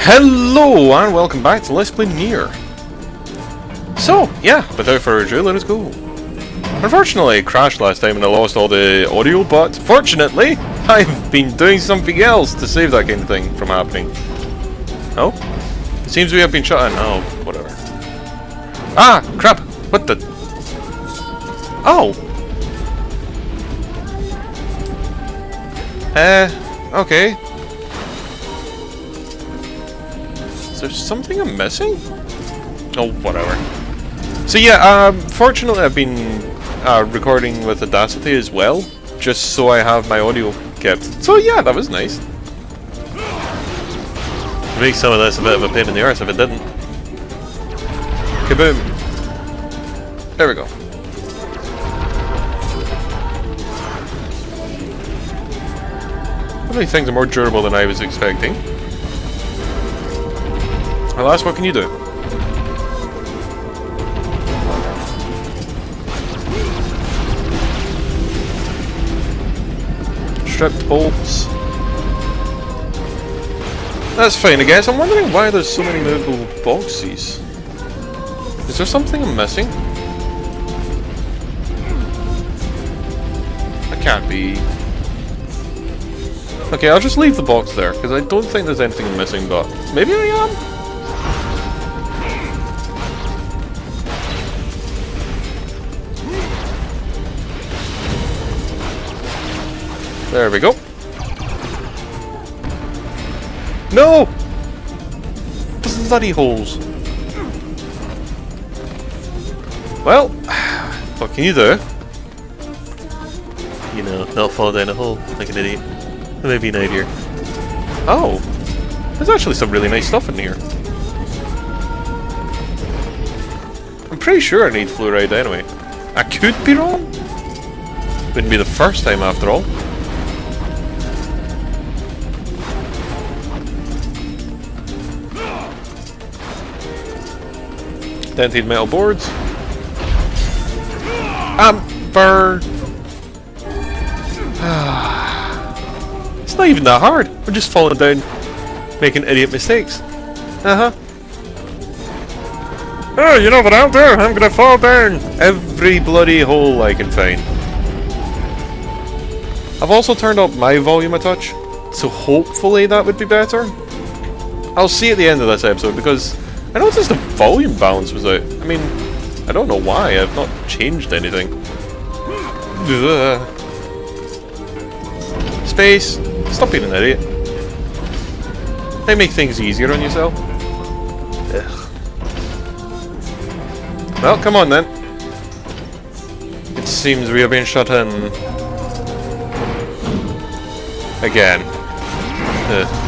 Hello and welcome back to Let's Play NieR. So, yeah, without further ado, let us go. Unfortunately, I crashed last time and I lost all the audio, but fortunately, I've been doing something else to save that kind of thing from happening. Oh? It seems we have been shut in. Oh, whatever. Ah, crap! What the... Oh! Okay. Is there something I'm missing? Oh, whatever. So yeah, fortunately I've been recording with Audacity as well, just so I have my audio kept. So yeah, that was nice. It makes some of this a bit of a pain in the arse if it didn't. Kaboom! There we go. These things are more durable than I was expecting. Alas, what can you do? Stripped bolts. That's fine, I guess. I'm wondering why there's so many movable boxes. Is there something I'm missing? That can't be. Okay, I'll just leave the box there, because I don't think there's anything I'm missing, but maybe I am? There we go. No! Bloody holes. Well, what can you do? You know, not fall down a hole like an idiot. Maybe an idea. Oh! There's actually some really nice stuff in here. I'm pretty sure I need fluoride anyway. I could be wrong. Wouldn't be the first time after all. Dented metal boards. Amber. It's not even that hard. We're just falling down, making idiot mistakes. Oh, you know what I'll do? I'm gonna fall down every bloody hole I can find. I've also turned up my volume a touch, so hopefully that would be better. I'll see at the end of this episode because I noticed the volume balance was out. I mean, I don't know why. I've not changed anything. Ugh. Space. Stop being an idiot. They make things easier on yourself. Ugh. Well, come on then. It seems we are being shut in. Again. Ugh.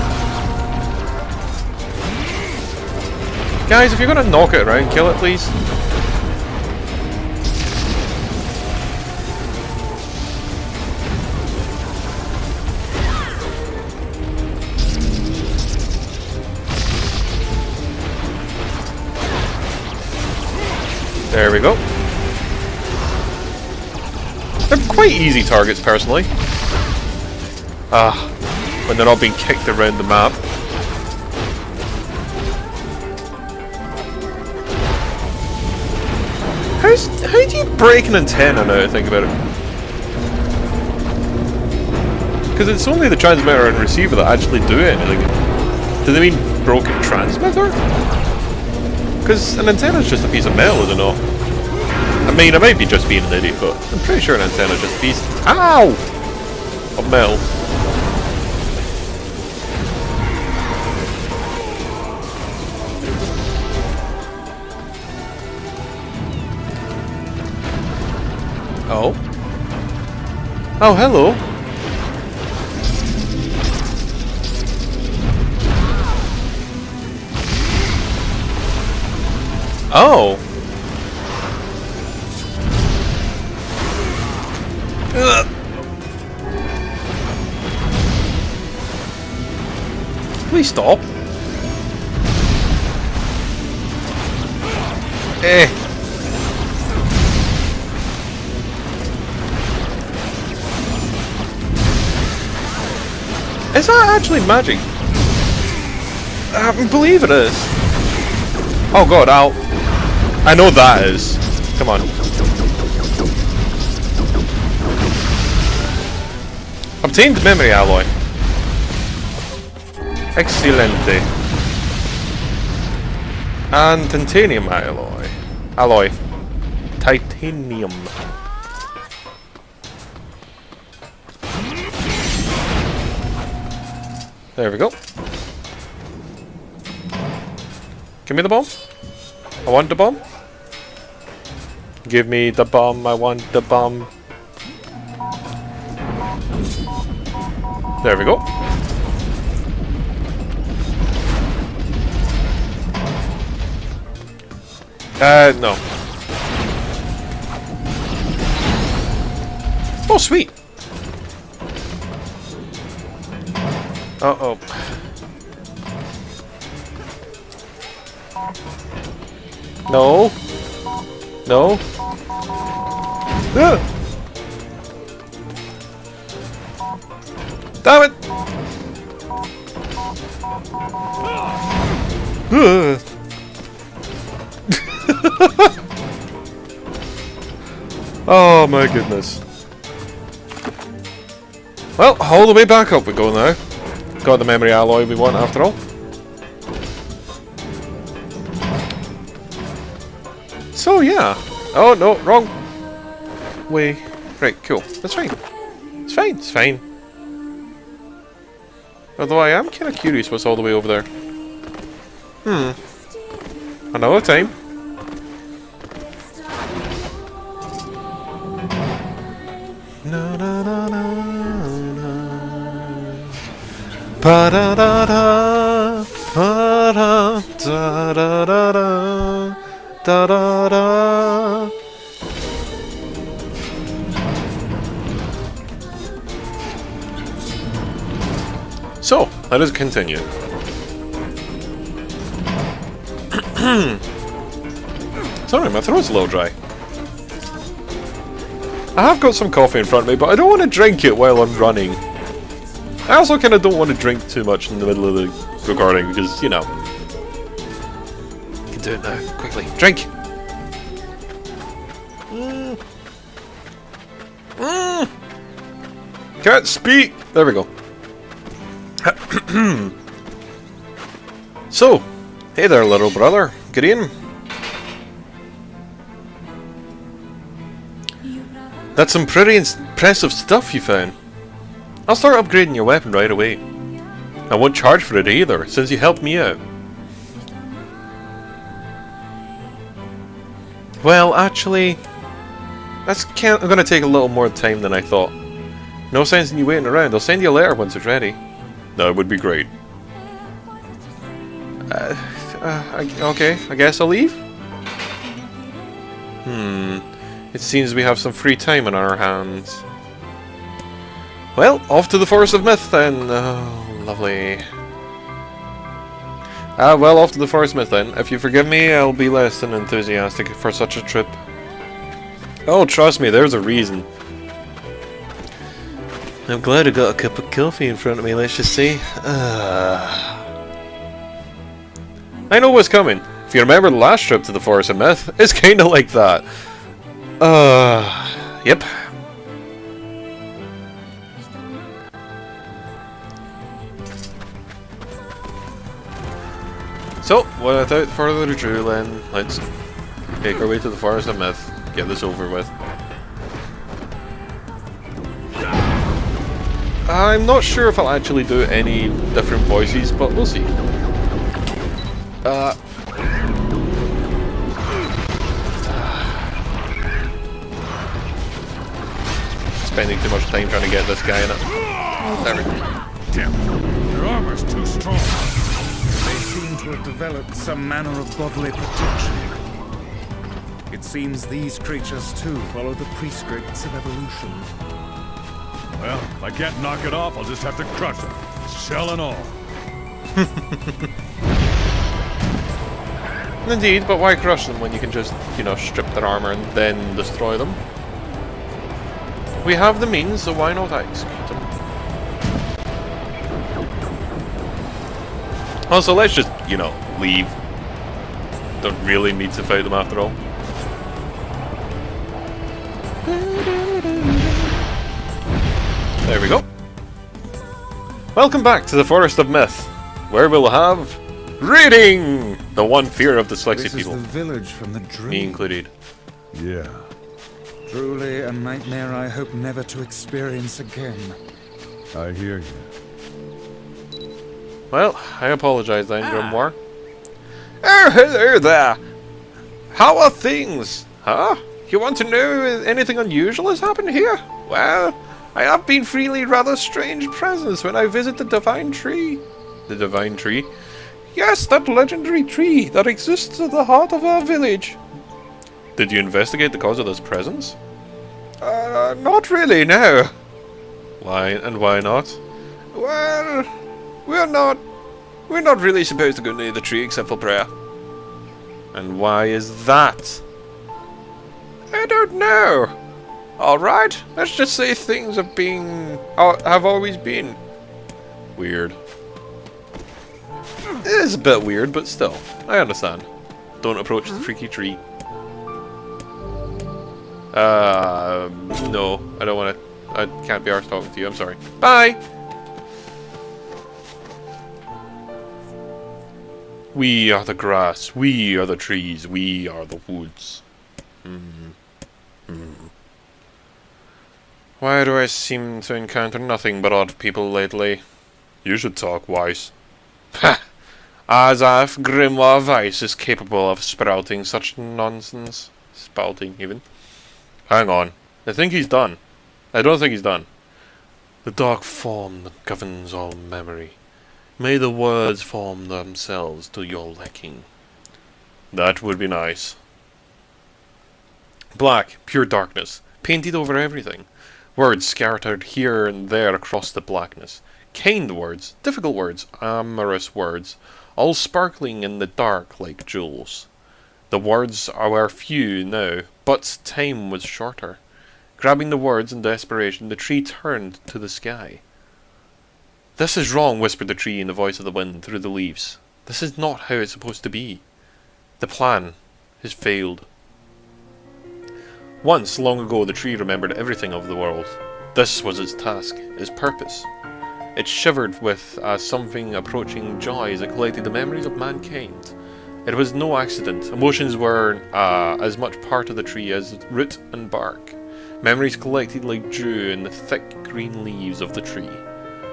Guys, if you're gonna knock it around, kill it, please. There we go. They're quite easy targets, personally. When they're not being kicked around the map. How do you break an antenna now I think about it? Because it's only the transmitter and receiver that actually do anything. Do they mean broken transmitter? Because an antenna is just a piece of metal, is it not? I mean, I might be just being an idiot, but I'm pretty sure an antenna is just a piece... Ow! Of metal. Oh. Oh, hello. Oh. Ugh. Please stop. Is that actually magic? I believe it is. Oh god, I know that is. Come on. Obtained memory alloy. Excelente. And titanium alloy. Titanium. There we go. Give me the bomb. I want the bomb. Give me the bomb. I want the bomb. There we go. No. Oh, sweet. Uh-oh. No. No. Ah. Damn it. Oh my goodness. Well, all the way back up we go now. Got the memory alloy we want after all. So yeah. Oh no, wrong way. Right, cool. That's fine. It's fine, it's fine. Although I am kind of curious what's all the way over there. Another time. Na na na na na. Pa da da da. Pa da da da da da. Da da da. So, let us continue. Sorry, my throat's a little dry. I have got some coffee in front of me, but I don't want to drink it while I'm running. I also kind of don't want to drink too much in the middle of the recording, because, you know. You can do it now, quickly. Drink! Can't speak! There we go. So, hey there, little brother. Good evening. That's some pretty impressive stuff you found. I'll start upgrading your weapon right away. I won't charge for it either, since you helped me out. Well, actually, that's gonna take a little more time than I thought. No sense in you waiting around. I'll send you a letter once it's ready. That would be great. Okay, I guess I'll leave? It seems we have some free time on our hands. Well, off to the Forest of Myth then. Oh, lovely. Well, off to the Forest of Myth then. If you forgive me, I'll be less than enthusiastic for such a trip. Oh, trust me, there's a reason. I'm glad I got a cup of coffee in front of me, let's just say. I know what's coming. If you remember the last trip to the Forest of Myth, it's kinda like that. Yep. So, without further ado then, let's make our way to the Forest of Myth. Get this over with. I'm not sure if I'll actually do any different voices, but we'll see. Spending too much time trying to get this guy in it. There we go. Damn, their armor's too strong. They seem to have developed some manner of bodily protection. It seems these creatures too follow the prescripts of evolution. Well, if I can't knock it off, I'll just have to crush it. Shell and all. Indeed, but why crush them when you can just, you know, strip their armor and then destroy them? We have the means, so why not execute them? Also, let's just, you know, leave. Don't really need to fight them after all. There we go. Welcome back to the Forest of Myth, where we'll have reading! The one fear of dyslexic This is people. the village from the dream. Me included. Yeah. Truly a nightmare I hope never to experience again. I hear you. Well, I apologize then, Grimoire. Oh, hello there! How are things? Huh? You want to know if anything unusual has happened here? Well, I have been feeling rather strange presence when I visit the Divine Tree. The Divine Tree? Yes, that legendary tree that exists at the heart of our village. Did you investigate the cause of this presence? Not really, no. Why, and why not? Well, we're not really supposed to go near the tree except for prayer. And why is that? I don't know. Alright, let's just say things have always been weird. It is a bit weird, but still, I understand. Don't approach the freaky tree. No, I don't want to. I can't be arsed talking to you, I'm sorry. Bye! We are the grass, we are the trees, we are the woods. Why do I seem to encounter nothing but odd people lately? You should talk, Weiss. Ha! As if Grimoire Weiss is capable of sprouting such nonsense. Spouting, even. Hang on. I think he's done. I don't think he's done. The dark form that governs all memory. May the words form themselves to your liking. That would be nice. Black, pure darkness, painted over everything. Words scattered here and there across the blackness. Kind words, difficult words, amorous words, all sparkling in the dark like jewels. The words were few now, but time was shorter. Grabbing the words in desperation, the tree turned to the sky. This is wrong, whispered the tree in the voice of the wind through the leaves. This is not how it's supposed to be. The plan has failed. Once, long ago, the tree remembered everything of the world. This was its task, its purpose. It shivered with something approaching joy as it collected the memories of mankind. It was no accident. Emotions were as much part of the tree as root and bark. Memories collected like dew in the thick green leaves of the tree.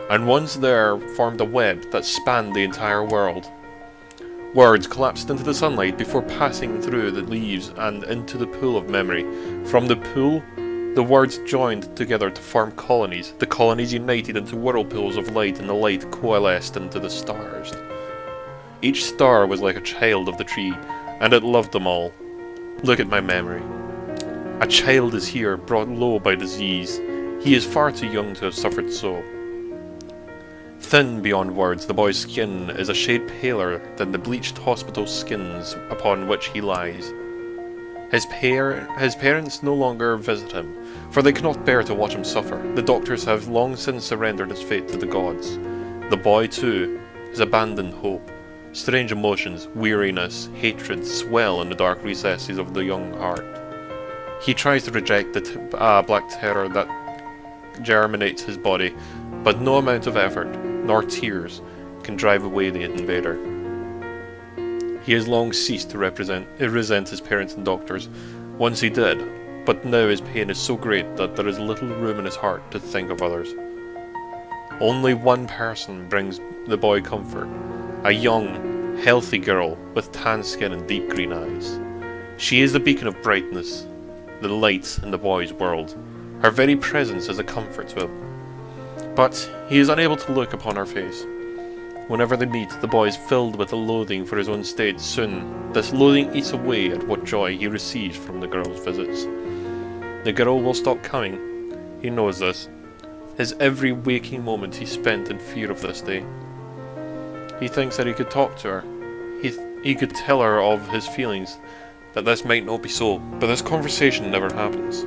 And once there formed a web that spanned the entire world. Words collapsed into the sunlight before passing through the leaves and into the pool of memory. From the pool, the words joined together to form colonies. The colonies united into whirlpools of light, and the light coalesced into the stars. Each star was like a child of the tree, and it loved them all. Look at my memory. A child is here, brought low by disease. He is far too young to have suffered so. Thin beyond words, the boy's skin is a shade paler than the bleached hospital skins upon which he lies. His parents no longer visit him, for they cannot bear to watch him suffer. The doctors have long since surrendered his fate to the gods. The boy, too, has abandoned hope. Strange emotions, weariness, hatred swell in the dark recesses of the young heart. He tries to reject the black terror that germinates his body, but no amount of effort, nor tears, can drive away the invader. He has long ceased to resent his parents and doctors. Once he did, but now his pain is so great that there is little room in his heart to think of others. Only one person brings the boy comfort, a young, healthy girl with tan skin and deep green eyes. She is the beacon of brightness, the light in the boy's world. Her very presence is a comfort to him. But he is unable to look upon her face. Whenever they meet, the boy is filled with a loathing for his own state. Soon, this loathing eats away at what joy he receives from the girl's visits. The girl will stop coming. He knows this. His every waking moment he spent in fear of this day. He thinks that he could talk to her. He could tell her of his feelings, that this might not be so, but this conversation never happens.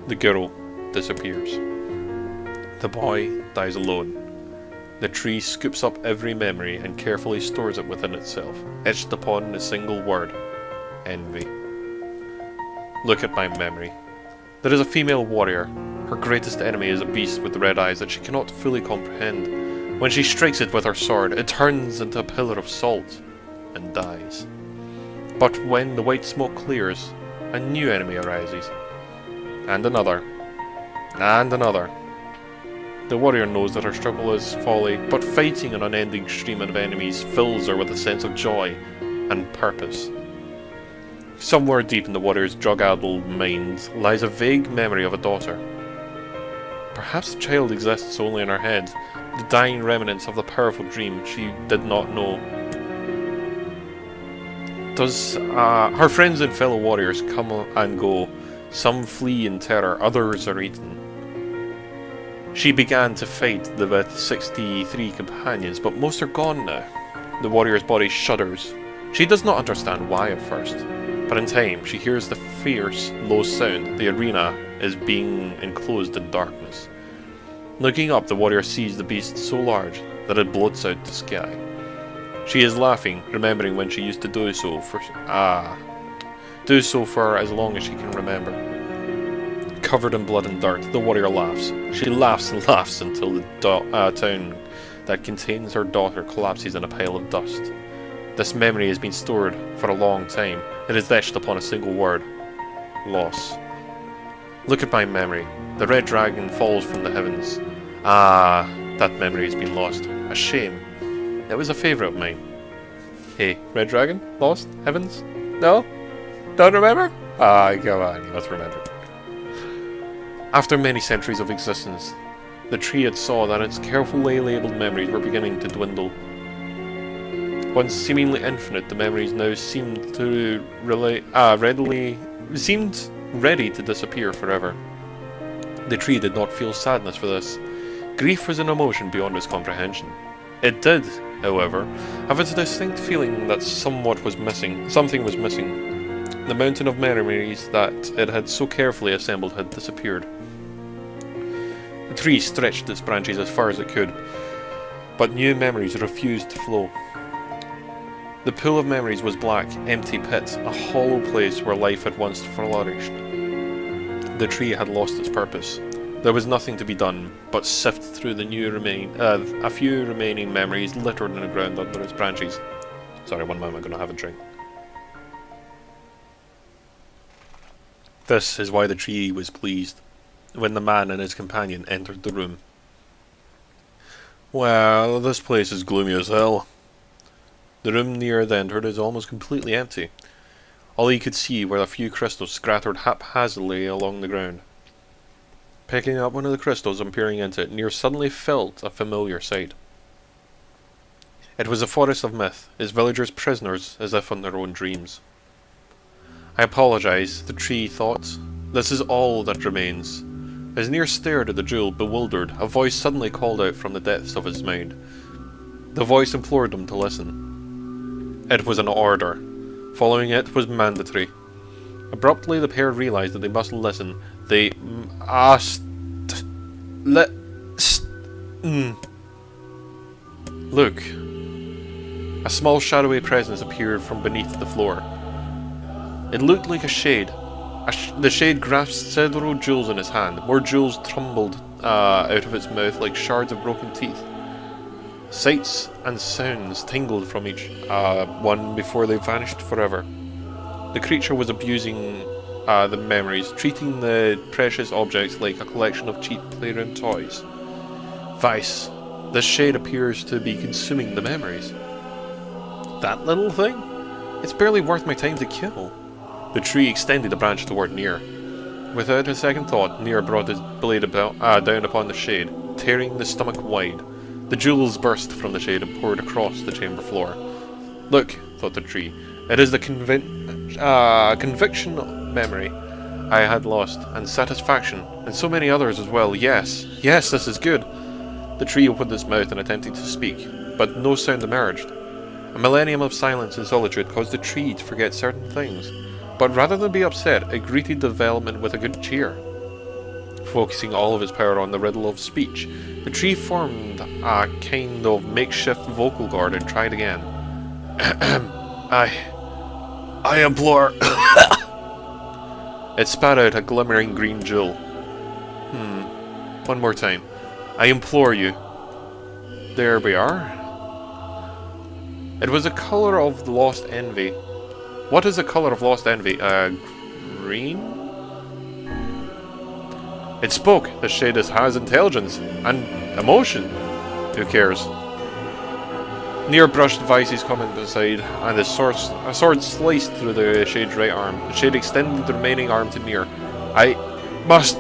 The girl disappears. The boy dies alone. The tree scoops up every memory and carefully stores it within itself, etched upon a single word: envy. Look at my memory. There is a female warrior. Her greatest enemy is a beast with red eyes that she cannot fully comprehend. When she strikes it with her sword, it turns into a pillar of salt and dies. But when the white smoke clears, a new enemy arises. And another. And another. The warrior knows that her struggle is folly, but fighting an unending stream of enemies fills her with a sense of joy and purpose. Somewhere deep in the warrior's drug-addled mind lies a vague memory of a daughter. Perhaps the child exists only in her head, the dying remnants of the powerful dream she did not know. Her friends and fellow warriors come and go. Some flee in terror, others are eaten. She began to fight with 63 companions, but most are gone now. The warrior's body shudders. She does not understand why at first, but in time she hears the fierce, low sound. The arena is being enclosed in darkness. Looking up, the warrior sees the beast so large that it bloats out the sky. She is laughing, remembering when she used to do so for as long as she can remember. Covered in blood and dirt, the warrior laughs. She laughs and laughs until the town that contains her daughter collapses in a pile of dust. This memory has been stored for a long time. It is etched upon a single word: loss. Look at my memory. The red dragon falls from the heavens. That memory has been lost. A shame. It was a favourite of mine. Hey, red dragon? Lost? Heavens? No? Don't remember? Come on, you must remember. After many centuries of existence, the tree had saw that its carefully labelled memories were beginning to dwindle. Once seemingly infinite, the memories now seemed to ready to disappear forever. The tree did not feel sadness for this. Grief was an emotion beyond his comprehension. It did, however, have a distinct feeling that something was missing. The mountain of memories that it had so carefully assembled had disappeared. The tree stretched its branches as far as it could, but new memories refused to flow. The pool of memories was black, empty pit, a hollow place where life had once flourished. The tree had lost its purpose. There was nothing to be done but sift through the a few remaining memories littered in the ground under its branches. Sorry, one moment, I'm going to have a drink. This is why the tree was pleased when the man and his companion entered the room. Well, this place is gloomy as hell. The room NieR had entered is almost completely empty. All he could see were a few crystals scattered haphazardly along the ground. Picking up one of the crystals and peering into it, NieR suddenly felt a familiar sight. It was a forest of myth, its villagers prisoners as if in their own dreams. I apologize, the tree thought. This is all that remains. As NieR stared at the jewel, bewildered, a voice suddenly called out from the depths of his mind. The voice implored him to listen. It was an order. Following it was mandatory. Abruptly, the pair realized that they must listen. They Look. A small shadowy presence appeared from beneath the floor. It looked like a shade. The shade grasped several jewels in its hand. More jewels tumbled out of its mouth like shards of broken teeth. Sights and sounds tingled from each one before they vanished forever. The creature was abusing the memories, treating the precious objects like a collection of cheap playground toys. Vice. This shade appears to be consuming the memories. That little thing? It's barely worth my time to kill. The tree extended a branch toward NieR. Without a second thought, NieR brought his blade down upon the shade, tearing the stomach wide. The jewels burst from the shade and poured across the chamber floor. Look, thought the tree, it is the conviction memory I had lost, and satisfaction, and so many others as well. Yes, this is good. The tree opened its mouth and attempted to speak, but no sound emerged. A millennium of silence and solitude caused the tree to forget certain things, but rather than be upset, it greeted the development with a good cheer. focusing all of his power on the riddle of speech. The tree formed a kind of makeshift vocal cord and tried again. I implore. It spat out a glimmering green jewel. One more time. I implore you. There we are. It was the color of lost envy. What is the color of lost envy? Green? It spoke. The shade has intelligence and emotion. Who cares? NieR brushed Vice's comment aside, and a sword sliced through the shade's right arm. The shade extended the remaining arm to NieR. I must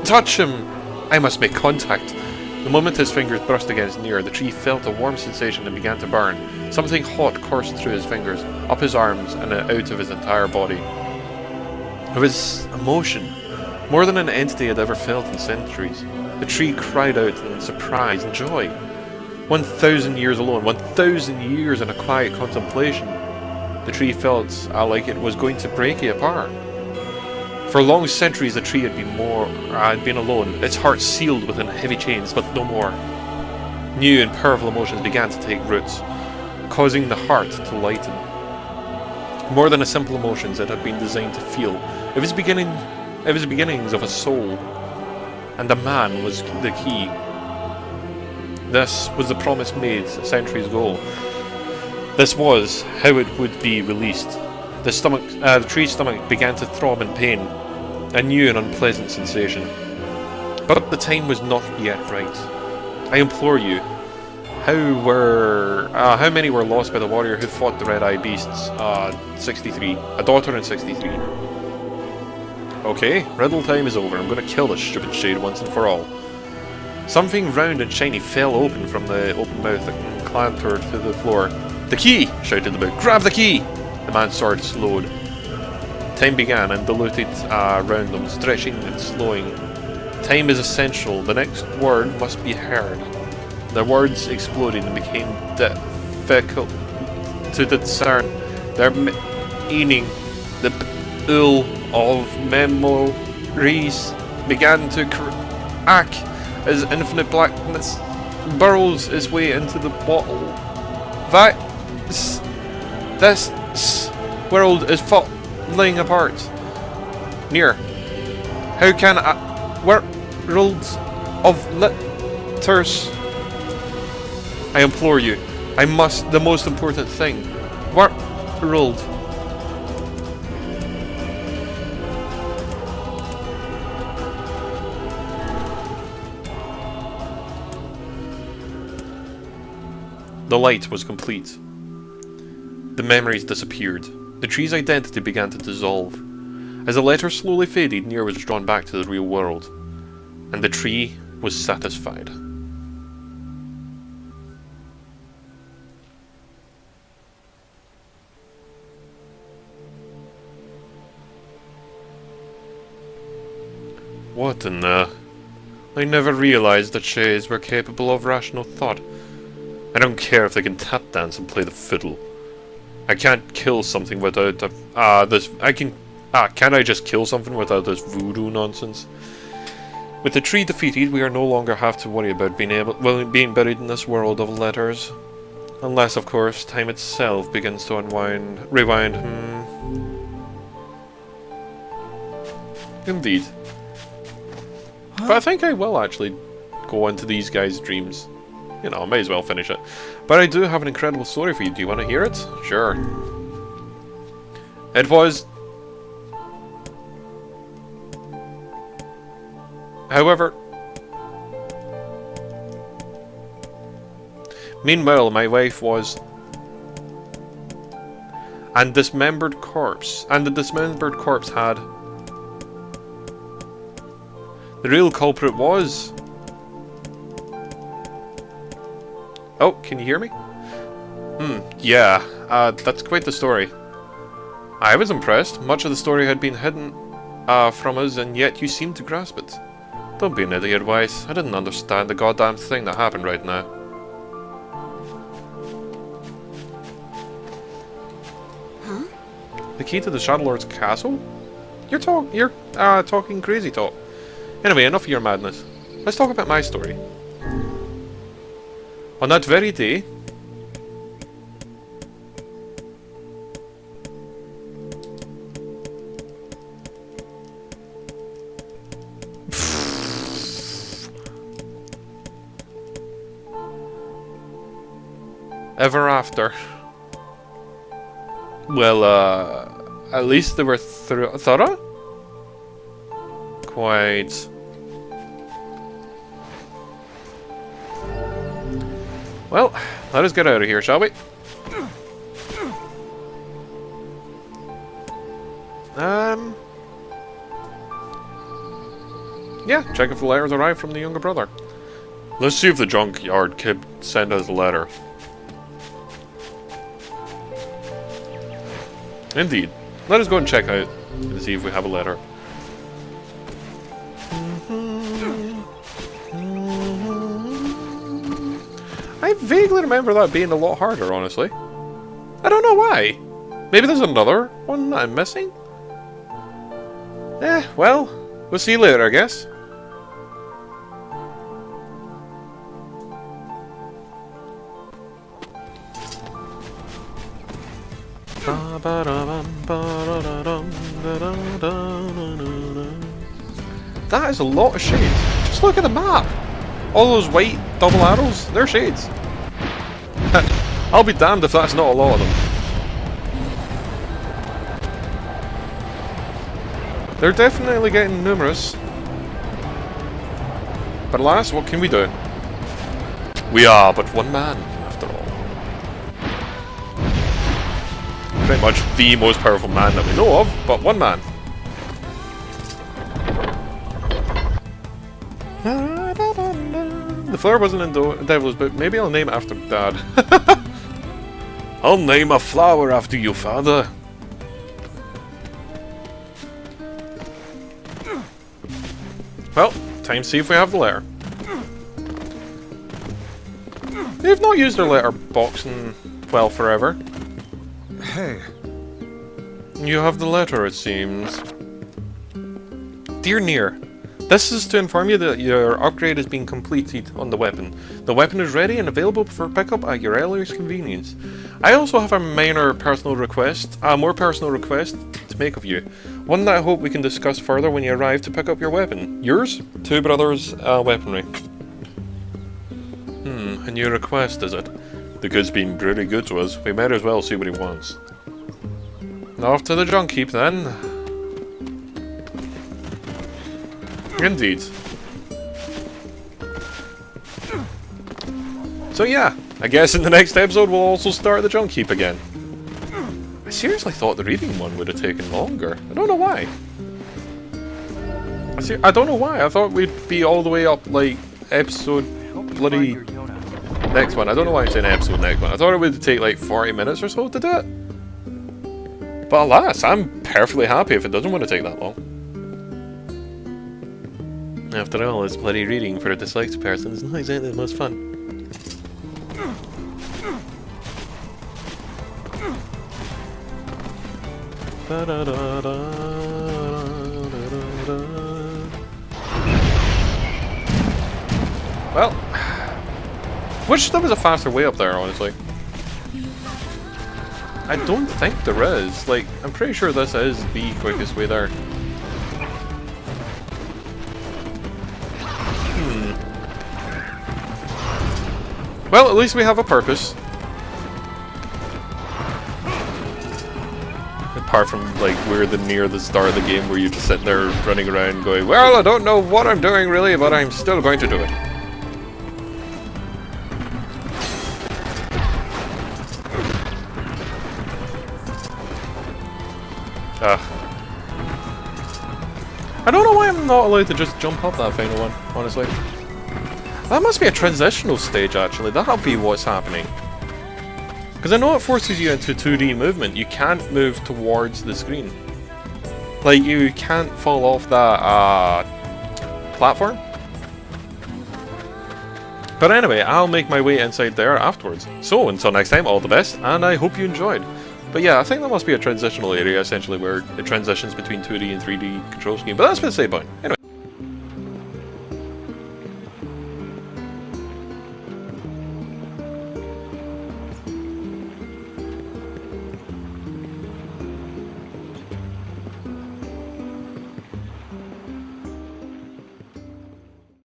touch him. I must make contact. The moment his fingers brushed against NieR, the tree felt a warm sensation and began to burn. Something hot coursed through his fingers, up his arms, and out of his entire body. It was emotion, more than an entity had ever felt in centuries. The tree cried out in surprise and joy. 1,000 years alone, 1,000 years in a quiet contemplation. The tree felt like it was going to break it apart. For long centuries the tree had been alone, its heart sealed within heavy chains, but no more. New and powerful emotions began to take roots, causing the heart to lighten. More than a simple emotions it had been designed to feel. It was beginnings of a soul, and a man was the key. This was the promise made centuries ago. This was how it would be released. The tree's stomach began to throb in pain, a new and unpleasant sensation. But the time was not yet right. I implore you, how many were lost by the warrior who fought the red-eyed beasts? 63. A daughter and 63. Okay, riddle time is over. I'm gonna kill this stupid shade once and for all. Something round and shiny fell open from the open mouth and clambered to the floor. The key! Shouted the book. Grab the key! The man's sword slowed. Time began and diluted around them, stretching and slowing. Time is essential. The next word must be heard. The words exploded and became difficult to discern their meaning. The pool of memories began to crack as infinite blackness burrows its way into the bottle. This world is falling apart. NieR, how can a world of letters? I implore you, the most important thing. World. The light was complete. The memories disappeared. The tree's identity began to dissolve. As the letter slowly faded, NieR was drawn back to the real world, and the tree was satisfied. What in the... I never realized that shades were capable of rational thought. I don't care if they can tap dance and play the fiddle. I can't kill something without can I just kill something without this voodoo nonsense? With the tree defeated, we no longer have to worry about being buried in this world of letters. Unless, of course, time itself begins to rewind. Indeed. But I think I will actually go into these guys' dreams. You know, I may as well finish it. But I do have an incredible story for you. Do you want to hear it? Sure. It was... However... Meanwhile, my wife was... And the dismembered corpse had... The real culprit was... Oh, can you hear me? Yeah, that's quite the story. I was impressed. Much of the story had been hidden from us, and yet you seemed to grasp it. Don't be an idiot, Weiss. I didn't understand the goddamn thing that happened right now. Huh? The key to the Shadow Lord's castle? You're talking crazy talk. Anyway, enough of your madness. Let's talk about my story. On that very day... Ever after. Well, at least they were thorough? Quite. Well, let us get out of here, shall we? Yeah, check if the letters arrived from the younger brother. Let's see if the junkyard kid sent us a letter. Indeed. Let us go and check out and see if we have a letter. I vaguely remember that being a lot harder, honestly. I don't know why. Maybe there's another one that I'm missing? Well, we'll see you later, I guess. That is a lot of shades. Just look at the map. All those white double arrows, they're shades. I'll be damned if that's not a lot of them. They're definitely getting numerous. But alas, what can we do? We are but one man, after all. Pretty much the most powerful man that we know of, but one man. The flower wasn't in Devil's Book. Maybe I'll name it after Dad. I'll name a flower after you, Father. Well, time to see if we have the letter. They've not used their letter box in, well, forever. Hey. You have the letter, it seems. Dear NieR, this is to inform you that your upgrade has been completed on the weapon. The weapon is ready and available for pickup at your earliest convenience. I also have a more personal request to make of you. One that I hope we can discuss further when you arrive to pick up your weapon. Yours? Two Brothers Weaponry. A new request, is it? The kid's been pretty good to us. We might as well see what he wants. Off to the junk heap, then. Indeed. So yeah, I guess in the next episode we'll also start the junk heap again. I seriously thought the reading one would have taken longer. I don't know why. I don't know why. I thought we'd be all the way up, like, episode bloody next one. I don't know why I'm saying episode next one. I thought it would take like 40 minutes or so to do it. But alas, I'm perfectly happy if it doesn't want to take that long. After all, it's bloody reading for a dyslexic person is not exactly the most fun. Well, which there was a faster way up there, honestly. I don't think there is. Like, I'm pretty sure this is the quickest way there. Well, at least we have a purpose. Apart from, like, we're near the start of the game where you just sit there running around going, well, I don't know what I'm doing really, but I'm still going to do it. I don't know why I'm not allowed to just jump up that final one, honestly. That must be a transitional stage, actually. That'll be what's happening. Because I know it forces you into 2D movement. You can't move towards the screen. Like, you can't fall off that platform. But anyway, I'll make my way inside there afterwards. So, until next time, all the best, and I hope you enjoyed. But yeah, I think that must be a transitional area, essentially, where it transitions between 2D and 3D control scheme. But that's beside the point. Anyway.